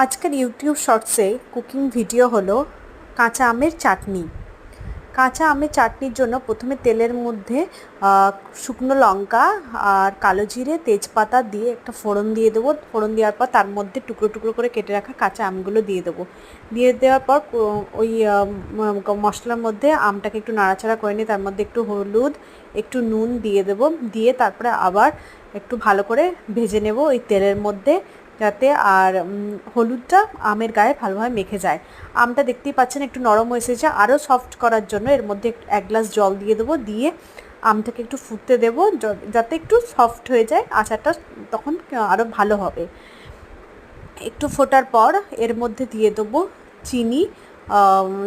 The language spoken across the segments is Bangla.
আজকের ইউটিউব শর্টসে কুকিং ভিডিও হলো কাঁচা আমের চাটনি। কাঁচা আমের চাটনির জন্য প্রথমে তেলের মধ্যে শুকনো লঙ্কা আর কালো জিরে তেজপাতা দিয়ে একটা ফোড়ন দিয়ে দেবো। ফোড়ন দেওয়ার পর তার মধ্যে টুকরো টুকরো করে কেটে রাখা কাঁচা আমগুলো দিয়ে দেবো। দিয়ে দেওয়ার পর ওই মশলার মধ্যে আমটাকে একটু নাড়াচাড়া করে নিয়ে তার মধ্যে একটু হলুদ একটু নুন দিয়ে দেবো। দিয়ে তারপরে আবার একটু ভালো করে ভেজে নেব ওই তেলের মধ্যে, যাতে আর হলুদটা আমের গায়ে ভালোভাবে মেখে যায়। আমটা দেখতেই পাচ্ছেন একটু নরম এসেছে। আরও সফট করার জন্য এর মধ্যে এক গ্লাস জল দিয়ে দেবো। দিয়ে আমটাকে একটু ফুটতে দেবো যাতে একটু সফট হয়ে যায় আচারটা, তখন আরও ভালো হবে। একটু ফোটার পর এর মধ্যে দিয়ে দেবো চিনি।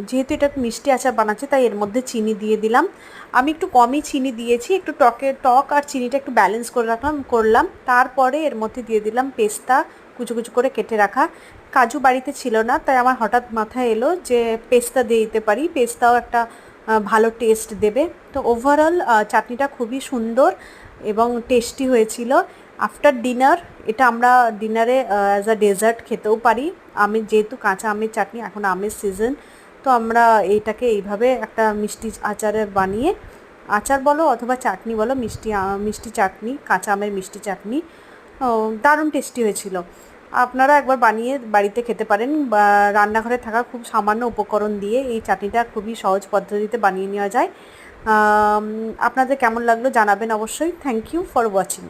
যেহেতু এটা মিষ্টি আচার বানাচ্ছে তাই এর মধ্যে চিনি দিয়ে দিলাম। আমি একটু কমই চিনি দিয়েছি, একটু টক আর চিনিটা একটু ব্যালেন্স করে করলাম। তারপরে এর মধ্যে দিয়ে দিলাম পেস্তা কুচো কুচো করে কেটে রাখা। কাজু বাড়িতে ছিল না তাই আমার হঠাৎ মাথায় এলো যে পেস্তা দিয়ে দিতে পারি, পেস্তাও একটা ভালো টেস্ট দেবে। তো ওভারঅল চাটনিটা খুবই সুন্দর এবং টেস্টি হয়েছিল। আফটার ডিনার এটা আমরা ডিনারে অ্যাজ আ ডেজার্ট খেতেও পারি। আমি যেহেতু কাঁচা আমের চাটনি, এখন আমের সিজন, তো আমরা এইটাকে এইভাবে একটা মিষ্টি আচারে বানিয়ে, আচার বলো অথবা চাটনি বলো, মিষ্টি চাটনি, কাঁচা আমের মিষ্টি চাটনি দারুণ টেস্টি হয়েছিল। আপনারা একবার বানিয়ে বাড়িতে খেতে পারেন, বা রান্নাঘরে থাকা খুব সামান্য উপকরণ দিয়ে এই চাটনিটা খুবই সহজ পদ্ধতিতে বানিয়ে নেওয়া যায়। আপনাদের কেমন লাগলো জানাবেন অবশ্যই। Thank you for watching.